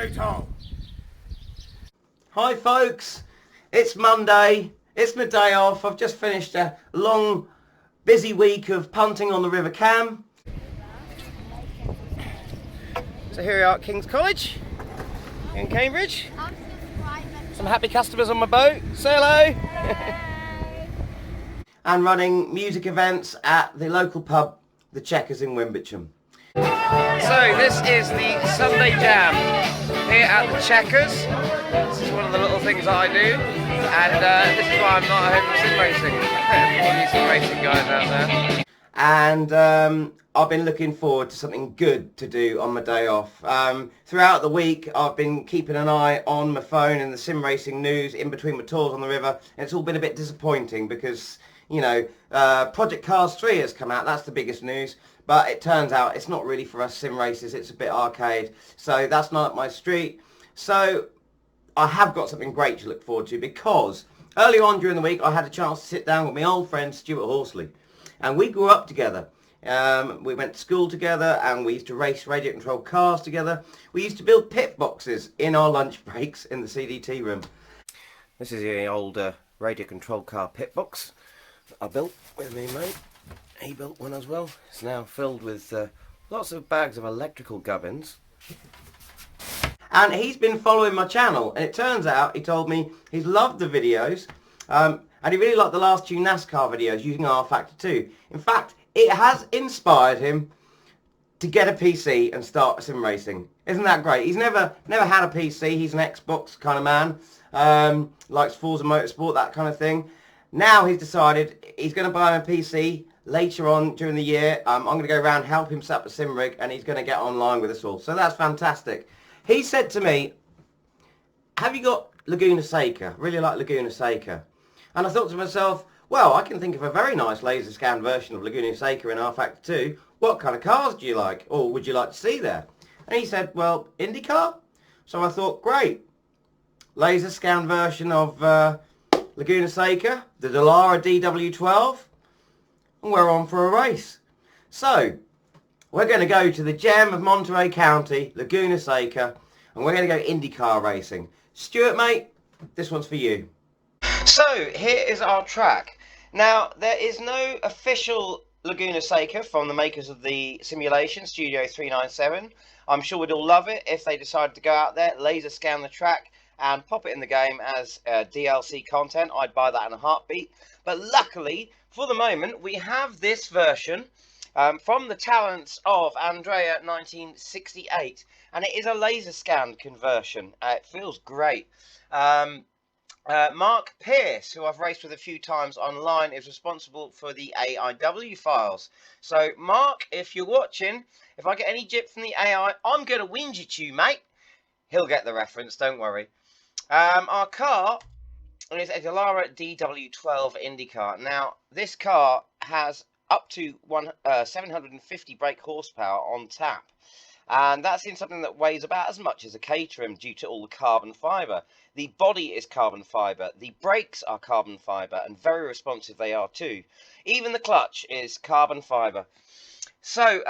potato. Hi folks, it's Monday, it's my day off. I've just finished a long, busy week of punting on the River Cam. So here we are at King's College in Cambridge. Some happy customers on my boat. Say hello. And running music events at the local pub, the Checkers in Wimbitcham. So this is the Sunday Jam here at the Checkers. This is one of the little things that I do, and this is why I'm not at home sim racing. All these sim racing guys out there. And I've been looking forward to something good to do on my day off. Throughout the week I've been keeping an eye on my phone and the sim racing news in between my tours on the river, and it's all been a bit disappointing because, you know, Project Cars 3 has come out. That's the biggest news. But it turns out it's not really for us sim racers, it's a bit arcade. So that's not up my street. So I have got something great to look forward to, because early on during the week I had a chance to sit down with my old friend Stuart Horsley. And we grew up together. We went to school together, and we used to race radio controlled cars together. We used to build pit boxes in our lunch breaks in the CDT room. This is the old radio controlled car pit box I built with me mate. He built one as well. It's now filled with lots of bags of electrical gubbins. And he's been following my channel, and it turns out he told me he's loved the videos, and he really liked the last two NASCAR videos using Rfactor 2. In fact, it has inspired him to get a PC and start sim racing. Isn't that great? He's never had a PC. He's an Xbox kind of man. Likes Forza Motorsport, that kind of thing. Now he's decided he's going to buy him a PC later on during the year. I'm going to go around, help him set up a sim rig, and he's going to get online with us all. So that's fantastic. He said to me, have you got Laguna Seca? Really like Laguna Seca. And I thought to myself, well, I can think of a very nice laser scan version of Laguna Seca in Rfactor 2. What kind of cars do you like, or would you like to see there? And he said, well, Indycar. So I thought, great. Laser scan version of Laguna Seca, the Dallara DW12, and we're on for a race. So we're going to go to the gem of Monterey County, Laguna Seca, and we're going to go Indycar racing. Stuart, mate, this one's for you. So here is our track. Now, there is no official Laguna Seca from the makers of the simulation, Studio 397. I'm sure we'd all love it if they decided to go out there, laser scan the track, and pop it in the game as DLC content. I'd buy that in a heartbeat. But luckily, for the moment, we have this version from the talents of Andrea 1968, and it is a laser scan conversion. It feels great. Mark Pierce, who I've raced with a few times online, is responsible for the AIW files. So Mark, if you're watching, if I get any jip from the AI, I'm going to whinge at you, mate. He'll get the reference, don't worry. Our car is a Dallara DW12 Indycar. Now, this car has up to 750 brake horsepower on tap. And that's in something that weighs about as much as a Caterham due to all the carbon fibre. The body is carbon fibre, the brakes are carbon fibre, and very responsive they are too. Even the clutch is carbon fibre. So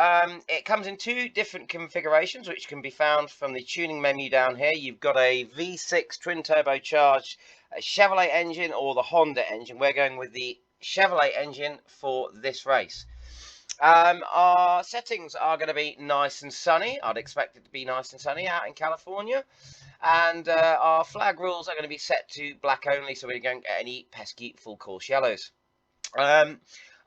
it comes in two different configurations, which can be found from the tuning menu down here. You've got a V6 twin turbocharged Chevrolet engine or the Honda engine. We're going with the Chevrolet engine for this race. Our settings are going to be nice and sunny. I'd expect it to be nice and sunny out in California. And our flag rules are going to be set to black only, so we don't get any pesky full course yellows.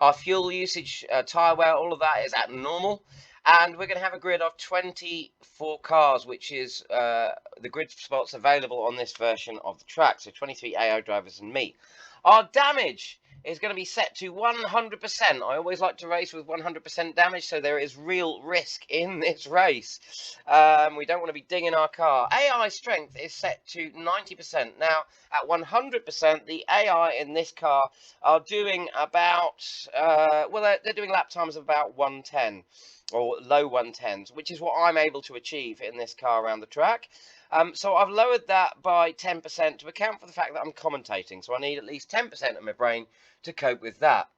Our fuel usage, tyre wear, all of that is at normal. And we're going to have a grid of 24 cars, which is the grid spots available on this version of the track. So 23 AI drivers and me. Our damage is going to be set to 100%. I always like to race with 100% damage, so there is real risk in this race. We don't want to be dinging our car. AI strength is set to 90%. Now, at 100%, the AI in this car are doing about, well, they're doing lap times of about 110. Or low 110s, which is what I'm able to achieve in this car around the track. So I've lowered that by 10% to account for the fact that I'm commentating. So I need at least 10% of my brain to cope with that.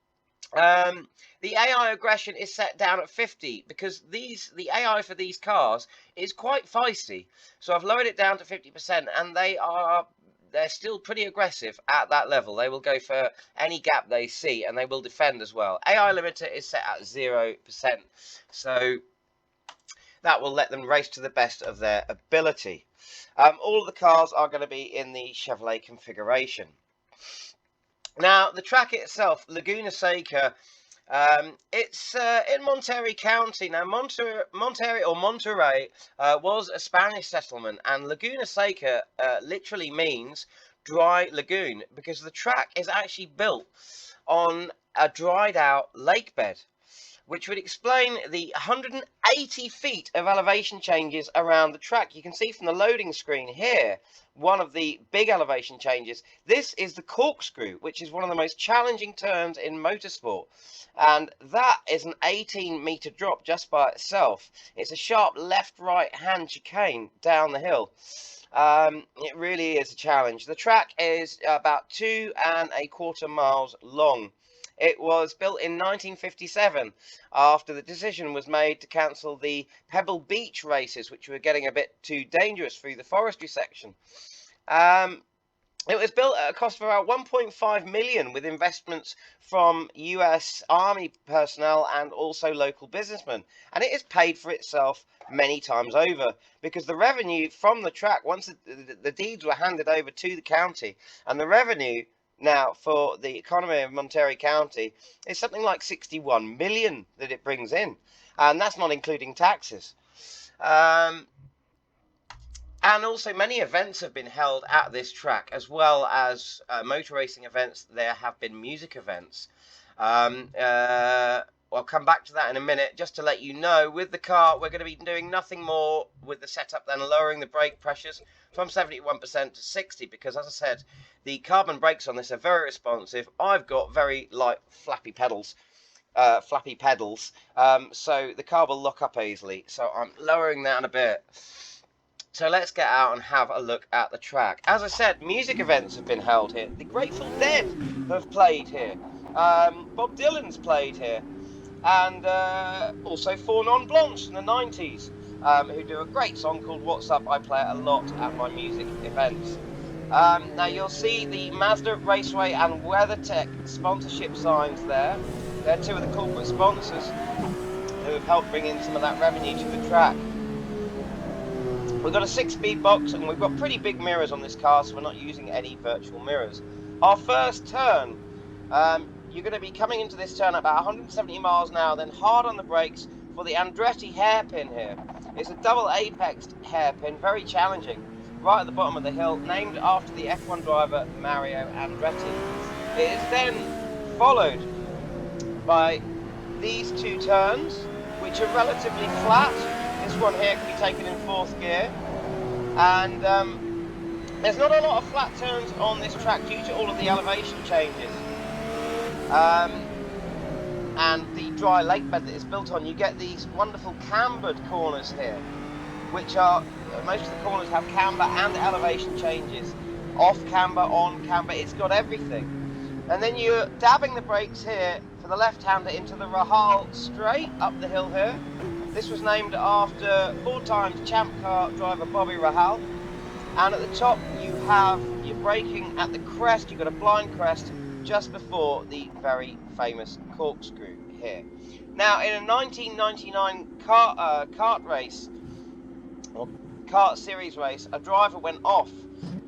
The AI aggression is set down at 50 because the AI for these cars is quite feisty. So I've lowered it down to 50%, and they're still pretty aggressive at that level. They will go for any gap they see, and they will defend as well. AI limiter is set at 0%, so that will let them race to the best of their ability. All of the cars are going to be in the Chevrolet configuration. Now, the track itself, Laguna Seca, it's in Monterey County. Now, Monterey or Monterey was a Spanish settlement, and Laguna Seca literally means dry lagoon, because the track is actually built on a dried out lake bed, which would explain the 180 feet of elevation changes around the track. You can see from the loading screen here, one of the big elevation changes. This is the corkscrew, which is one of the most challenging turns in motorsport. And that is an 18-meter drop just by itself. It's a sharp left-right hand chicane down the hill. It really is a challenge. The track is about 2¼ miles long. It was built in 1957 after the decision was made to cancel the Pebble Beach races, which were getting a bit too dangerous through the forestry section. It was built at a cost of about 1.5 million, with investments from US Army personnel and also local businessmen. And it is paid for itself many times over, because the revenue from the track, once the deeds were handed over to the county, and the revenue now for the economy of Monterey County is something like 61 million that it brings in, and that's not including taxes. And also many events have been held at this track, as well as motor racing events. There have been music events. I'll come back to that in a minute. Just to let you know, with the car, we're going to be doing nothing more with the setup than lowering the brake pressures from 71% to 60%, because, as I said, the carbon brakes on this are very responsive. I've got very light flappy pedals, so the car will lock up easily. So I'm lowering that a bit. So let's get out and have a look at the track. As I said, music events have been held here. The Grateful Dead have played here. Bob Dylan's played here. And also Four Non Blondes in the 90s, who do a great song called What's Up. I play it a lot at my music events. Now you'll see the Mazda Raceway and WeatherTech sponsorship signs there. They're two of the corporate sponsors who have helped bring in some of that revenue to the track. We've got a 6-speed box, and we've got pretty big mirrors on this car, so we're not using any virtual mirrors. Our first turn, you're going to be coming into this turn at about 170 miles an hour, then hard on the brakes for the Andretti hairpin here. It's a double apexed hairpin, very challenging, right at the bottom of the hill, named after the F1 driver Mario Andretti. It is then followed by these two turns, which are relatively flat. This one here can be taken in 4th gear, and there's not a lot of flat turns on this track due to all of the elevation changes. And the dry lake bed that it's built on. You get these wonderful cambered corners here, which are, most of the corners have camber and elevation changes. Off camber, on camber, it's got everything. And then you're dabbing the brakes here for the left-hander into the Rahal straight up the hill here. This was named after 4-time champ car driver Bobby Rahal. And at the top you have your braking at the crest. You've got a blind crest just before the very famous corkscrew here. Now, in a 1999 kart race, or kart series race, a driver went off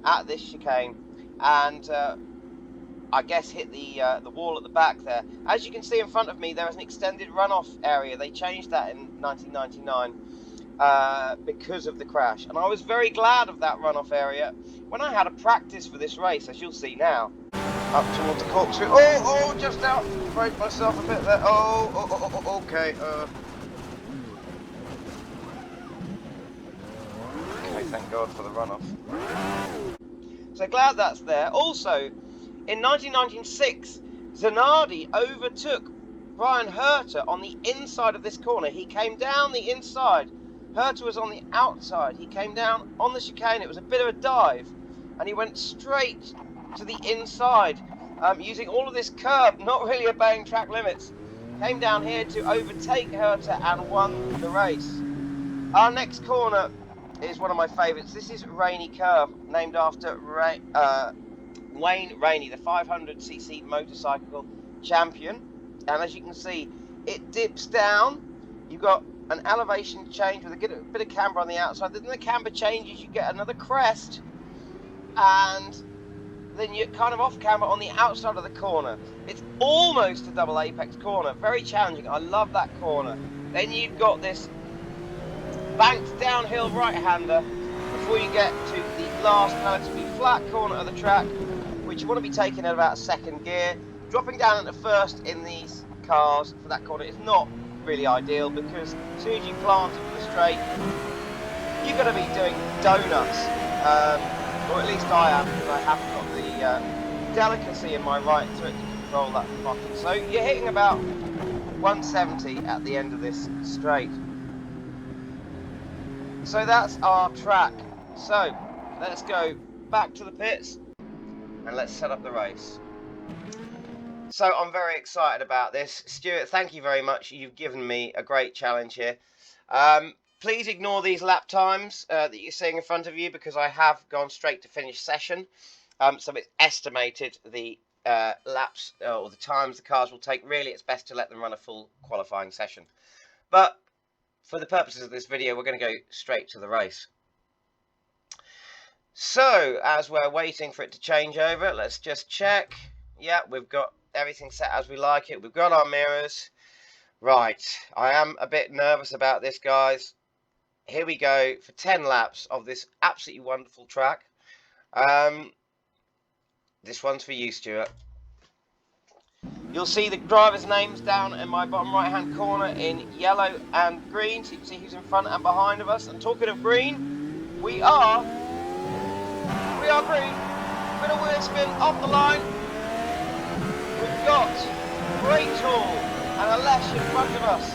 at this chicane and I guess hit the wall at the back there. As you can see in front of me, there is an extended runoff area. They changed that in 1999 because of the crash, and I was very glad of that runoff area when I had a practice for this race, as you'll see now. Up towards the corkscrew. Oh, just out. Broke myself a bit there. Okay. Okay, thank God for the runoff. So glad that's there. Also, in 1996, Zanardi overtook Brian Herter on the inside of this corner. He came down the inside. Herter was on the outside. He came down on the chicane. It was a bit of a dive, and he went straight to the inside using all of this curb, not really obeying track limits. Came down here to overtake Herta and won the race. Our next corner is one of my favourites. This is Rainy Curve, named after Wayne Rainey, the 500cc motorcycle champion. And as you can see, it dips down. You've got an elevation change with a bit of camber on the outside. Then the camber changes, you get another crest, and then you're kind of off camber on the outside of the corner. It's almost a double apex corner, very challenging. I love that corner. Then you've got this banked downhill right-hander before you get to the last relatively flat corner of the track, which you want to be taking at about second gear. Dropping down into first in these cars for that corner is not really ideal, because as soon as you plant into the straight, you're going to be doing donuts, or at least I am, because I haven't got the delicacy in my right foot to control that throttle. So you're hitting about 170 at the end of this straight. So that's our track. So let's go back to the pits and let's set up the race. So I'm very excited about this. Stuart, thank you very much. You've given me a great challenge here. Please ignore these lap times that you're seeing in front of you, because I have gone straight to finish session. So it's estimated the laps or the times the cars will take. Really, it's best to let them run a full qualifying session. But for the purposes of this video, we're going to go straight to the race. So as we're waiting for it to change over, let's just check. Yeah, we've got everything set as we like it. We've got our mirrors. Right, I am a bit nervous about this, guys. Here we go for 10 laps of this absolutely wonderful track. This one's for you, Stuart. You'll see the drivers' names down in my bottom right hand corner in yellow and green, so you can see who's in front and behind of us. And talking of green, we are green. Bit of wheel spin off the line. We've got Rachel and Alesh in front of us.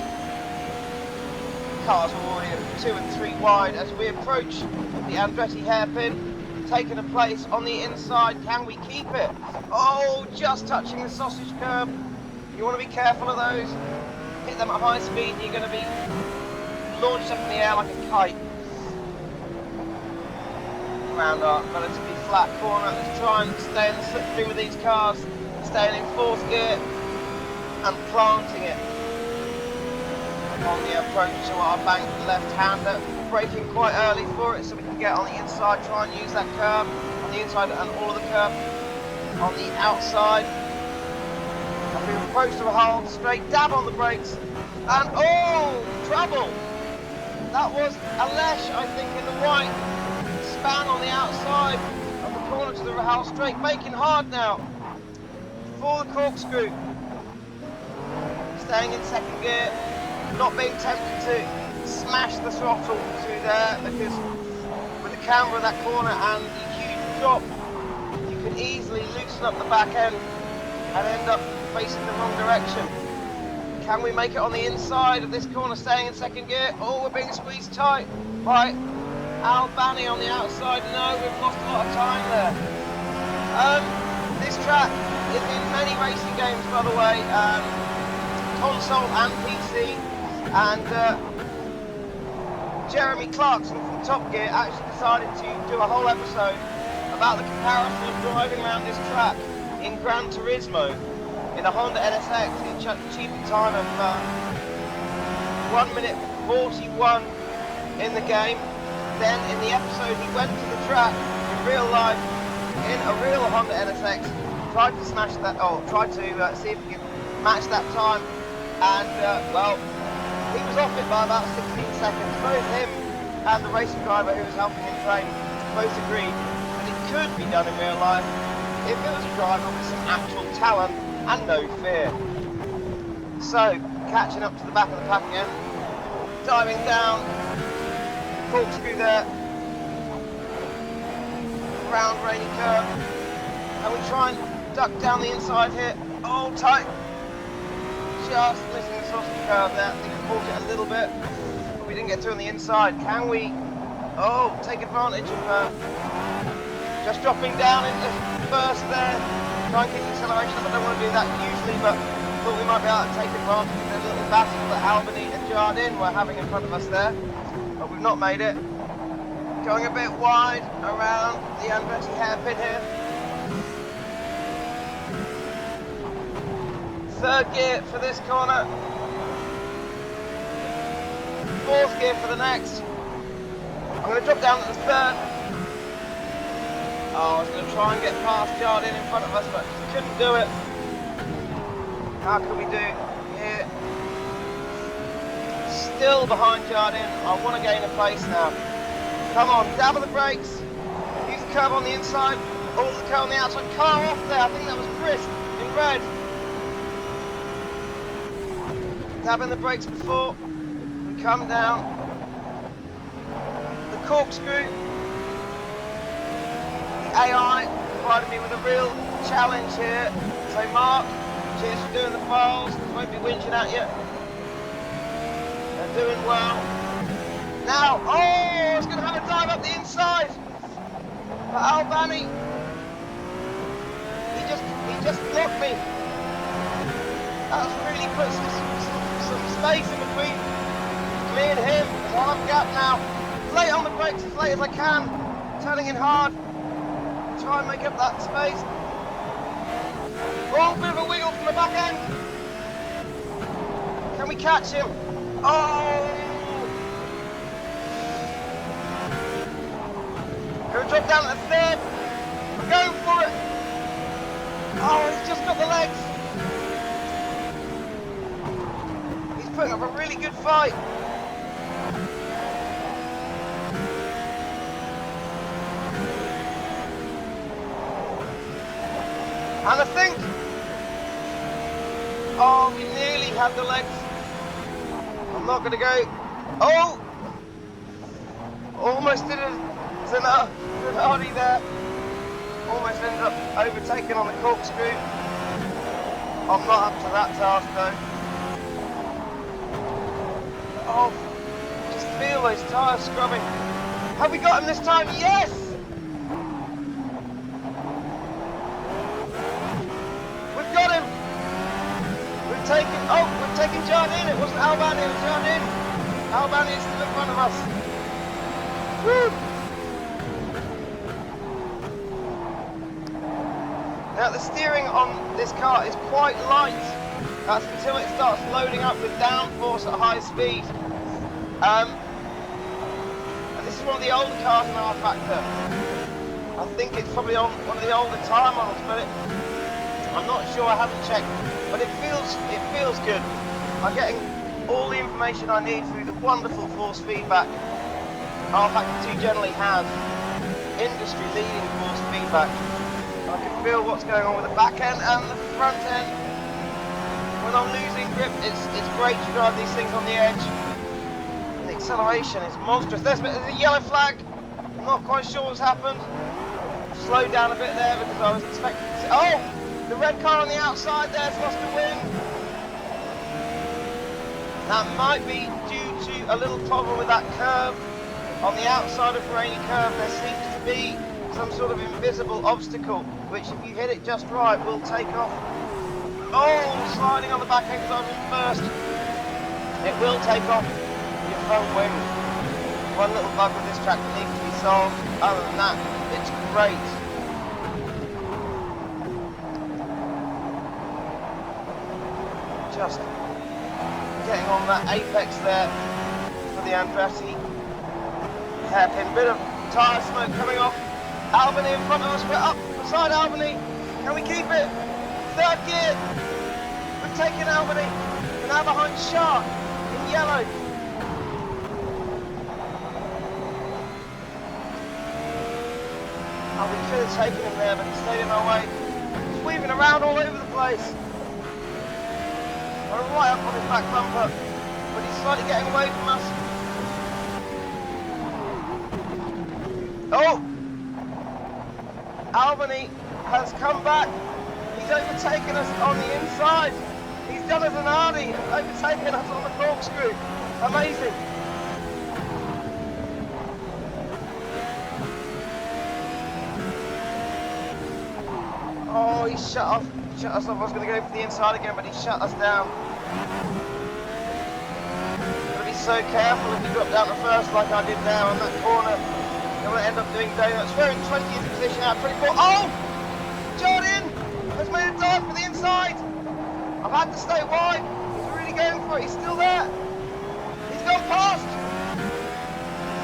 Cars are already at 2 and 3 wide as we approach the Andretti hairpin. Taking a place on the inside. Can we keep it? Oh, just touching the sausage curb. You want to be careful of those. Hit them at high speed, you're going to be launched up in the air like a kite. Around our relatively flat corner. Let's try and stay in the slipstream with these cars. Staying in 4th gear and planting it on the approach to our bank left-hander. Braking quite early for it so we can get on the inside, try and use that curb on the inside and all of the curb on the outside. As we approach to a halt, straight dab on the brakes, and oh, trouble! That was Alesh, I think, in the white span on the outside of the corner to the Rahal straight, making hard now for the corkscrew. Staying in 2nd gear, not being tempted to smash the throttle through there, because with the camber in that corner and the huge drop, you can easily loosen up the back end and end up facing the wrong direction. Can we make it on the inside of this corner, staying in 2nd gear? Oh, we're being squeezed tight. Right, Al Bani on the outside. No, we've lost a lot of time there. This track is in many racing games, by the way, console and PC, and Jeremy Clarkson from Top Gear actually decided to do a whole episode about the comparison of driving around this track in Gran Turismo in a Honda NSX. He achieved a time of 1 minute 41 in the game. Then in the episode he went to the track in real life in a real Honda NSX, tried to smash that, tried to see if he could match that time, and well, he was off it by about 16 seconds. Both him and the racing driver who was helping him train both agreed that it could be done in real life if it was a driver with some actual talent and no fear. So, catching up to the back of the pack again, diving down, corkscrew there, round Rainy curve, and we try and duck down the inside here. Oh, tight! Just missing the sausage curve there. I think we caught it a little bit, but we didn't get through on the inside. Can we, take advantage of just dropping down into first there? try and keep the acceleration up. I don't want to do that usually, but thought we might be able to take advantage of the little battle that Albany and Jardine were having in front of us there. But we've not made it. Going a bit wide around the Andretti hairpin here. Third gear for this corner. Fourth gear for the next. I'm going to drop down to the third. Oh, I was going to try and get past Jardine in front of us, but couldn't do it. How can we do here? Still behind Jardine. I want to gain a place now. Come on, dab of the brakes. Use the curb on the inside. All the curb on the outside. Car off there. I think that was Chris in red. Dabbing the brakes before we come down. The corkscrew. The AI provided me with a real challenge here. So Mark, cheers for doing the files. Won't be whinging at you. They're doing well. Now, oh, I was going to have a dive up the inside. But Albany, he just blocked me. That's really put some space in between me and him. There's a hard gap now. Late on the brakes as late as I can. Turning in hard. Try and make up that space. Oh, bit of a wiggle from the back end. Can we catch him? Oh! Gonna drop down to the third. We're going for it. Oh, he's just got the legs. He's putting up a really good fight. And I think, oh, we nearly had the legs. I'm not going to go. Oh! Almost did a Zanardi there. Almost ended up overtaking on the corkscrew. I'm not up to that task though. Oh, just feel those tyres scrubbing. Have we got him this time? Yes! We're taking Jardine. It wasn't Albany, it was Jardine. Albany is still in front of us. Woo! Now the steering on this car is quite light. That's until it starts loading up with downforce at high speed. And this is one of the older cars in Rfactor. I think it's probably on one of the older tyre models, but I'm not sure, I haven't checked. But it feels good. I'm getting all the information I need through the wonderful force feedback Rfactor 2 generally has. Industry leading force feedback. I can feel what's going on with the back end and the front end. When I'm losing grip, it's great to drive these things on the edge. And the acceleration is monstrous. There's a yellow flag. I'm not quite sure what's happened. Slowed down a bit there because I was expecting to see. Oh! The red car on the outside there's lost a wing. That might be due to a little problem with that curve. On the outside of Rainy Curve there seems to be some sort of invisible obstacle, which if you hit it just right will take off. Oh, sliding on the back end because I was in first. It will take off your front wing. One little bug with this track that needs to be solved. Other than that, it's great. Just getting on that apex there for the Andretti hairpin. Bit of tyre smoke coming off. Albany in front of us. We're up beside Albany. Can we keep it? Third gear. We've taken Albany. We're now behind Shark in yellow. Oh, we could have taken him there, but he stayed in our way. He's weaving around all over the place. We're right up on his back bumper, but he's slightly getting away from us. Oh! Albany has come back. He's overtaken us on the inside. He's done a Zanardi and overtaken us on the corkscrew. Amazing. Oh, Oh, he shut us off. I was going to go for the inside again, but he shut us down. Gotta be so careful if you drop down the first like I did there on that corner. You're going to end up doing donuts. We're in 20th position out, 24. Oh! Jordan has made a dive for the inside. I've had to stay wide. He's really going for it. He's still there. He's gone past.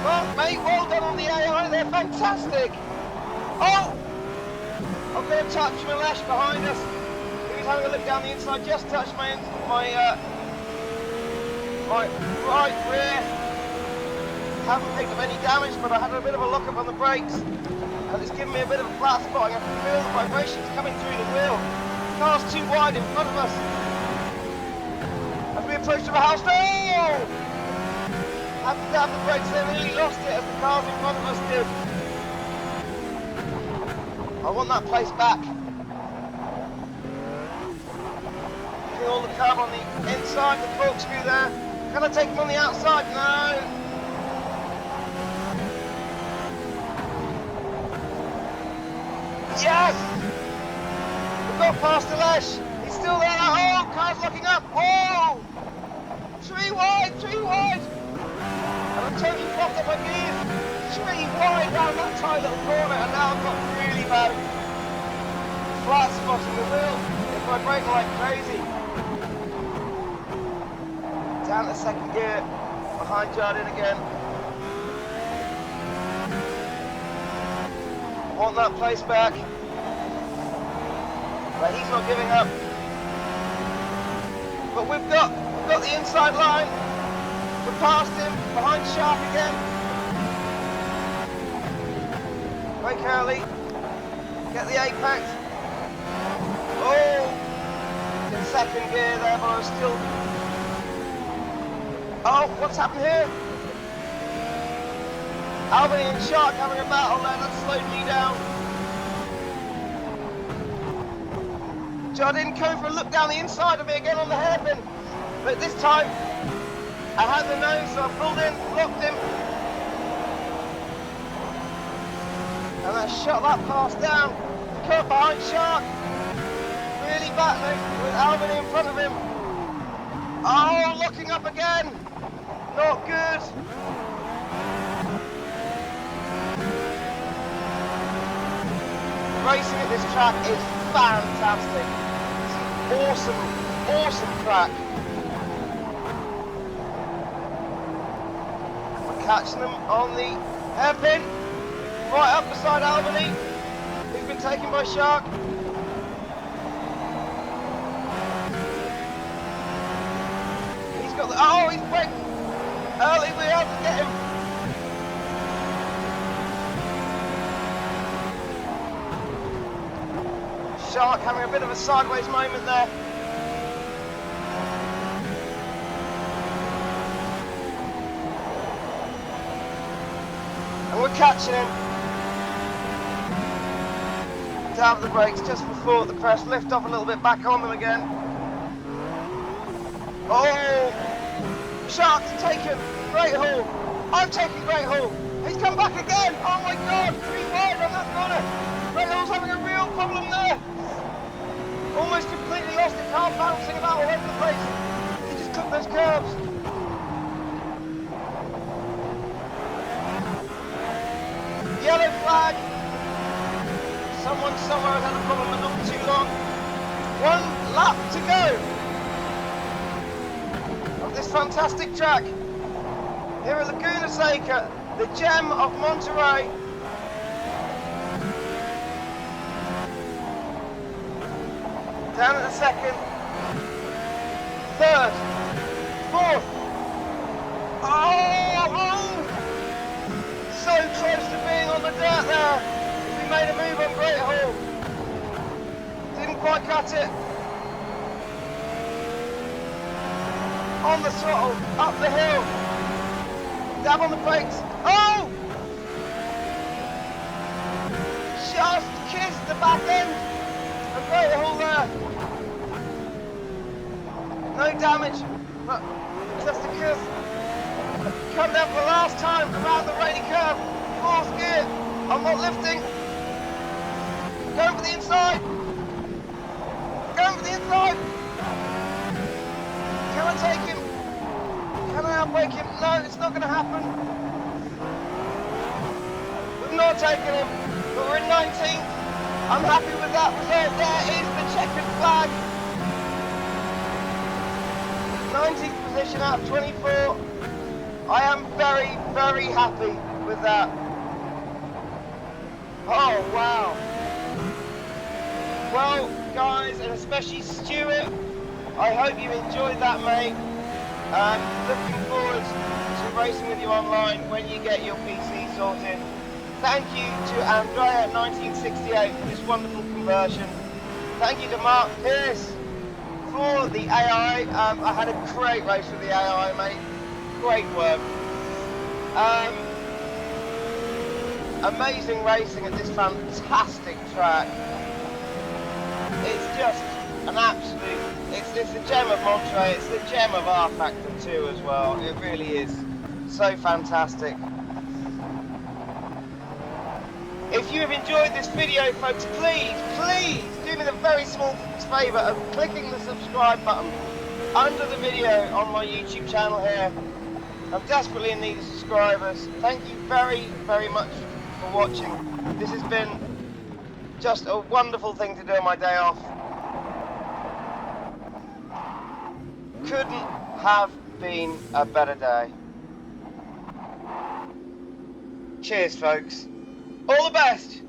Well, mate, well done on the AI. They're fantastic. Oh! I'm going to touch Milesh behind us. He was having a look down the inside. Just touched my right rear. Haven't picked up any damage, but I had a bit of a look up on the brakes. And it's given me a bit of a flat spot. I can feel the vibrations coming through the wheel. The car's too wide in front of us. As we approach the house, no! Had to tap the brakes there, nearly lost it as the cars in front of us did. I want that place back. Getting all the curb on the inside, the corkscrew there. Can I take him on the outside? No. Yes! We've got past Alesh. He's still there. Oh, car's locking up. Oh! Three wide. And I'm totally flopped up my gears. Three wide down that tight little corner, and now I've got really bad flat spot in the wheel. If I brake like crazy. Down to second gear. Behind Jardine again. Want that place back, but he's not giving up. But we've got the inside line. We're past him, behind Sharp again. Brake early, get the apex. Oh, in second gear there, but I was still. Oh, what's happened here? Albany and Shark having a battle there, that slowed me down. Jardine came for a look down the inside of me again on the hairpin. But this time, I had the nose, so I pulled in, locked him. And I shot that pass down. Cut behind Shark. Really battling with Albany in front of him. Oh, locking up again. Not good. Racing at this track is fantastic. It's an awesome track. We're catching them on the hairpin, right up beside Albany, who's been taken by Shark. He's got the, oh, he's breaking early, we're able to get him. Shark having a bit of a sideways moment there. And we're catching him. Down the brakes just before the crest. Lift off a little bit, back on them again. Oh! Shark's taken Great Hall. I'm taking Great Hall. He's come back again. Oh my God! 3 wide on that corner. Great Hall's having a real problem there. Almost completely lost it, car bouncing about all over the place. He just took those curves. Yellow flag. Someone somewhere has had a problem but not for too long. 1 lap to go of this fantastic track. Here at Laguna Seca, the gem of Monterey. Down at the second, third, fourth. Oh! So close to being on the dirt there. We made a move on Great Hall. Didn't quite cut it. On the throttle, up the hill. Dab on the brakes. Oh! Just kissed the back end of Great Hall there. No damage, but just because come down for the last time around the rainy curve, 4th gear, I'm not lifting, going for the inside, going for the inside. Can I take him? Can I outbrake him? No, it's not going to happen. We've not taken him, but we're in 19th. I'm happy with that result. There is the checkered flag. 19th position out of 24. I am very, very happy with that. Oh, wow. Well, guys, and especially Stuart, I hope you enjoyed that, mate. Looking forward to racing with you online when you get your PC sorted. Thank you to Andrea 1968 for this wonderful conversion. Thank you to Mark Pierce for the AI. I had a great race with the AI, mate. Great work. Amazing racing at this fantastic track. It's just an absolute, it's the gem of Monterey, it's the gem of Rfactor too as well. It really is so fantastic. If you have enjoyed this video, folks, please do me the very small favour of clicking the subscribe button under the video on my YouTube channel here. I'm desperately in need of subscribers. Thank you very, very much for watching. This has been just a wonderful thing to do on my day off. Couldn't have been a better day. Cheers, folks. All the best.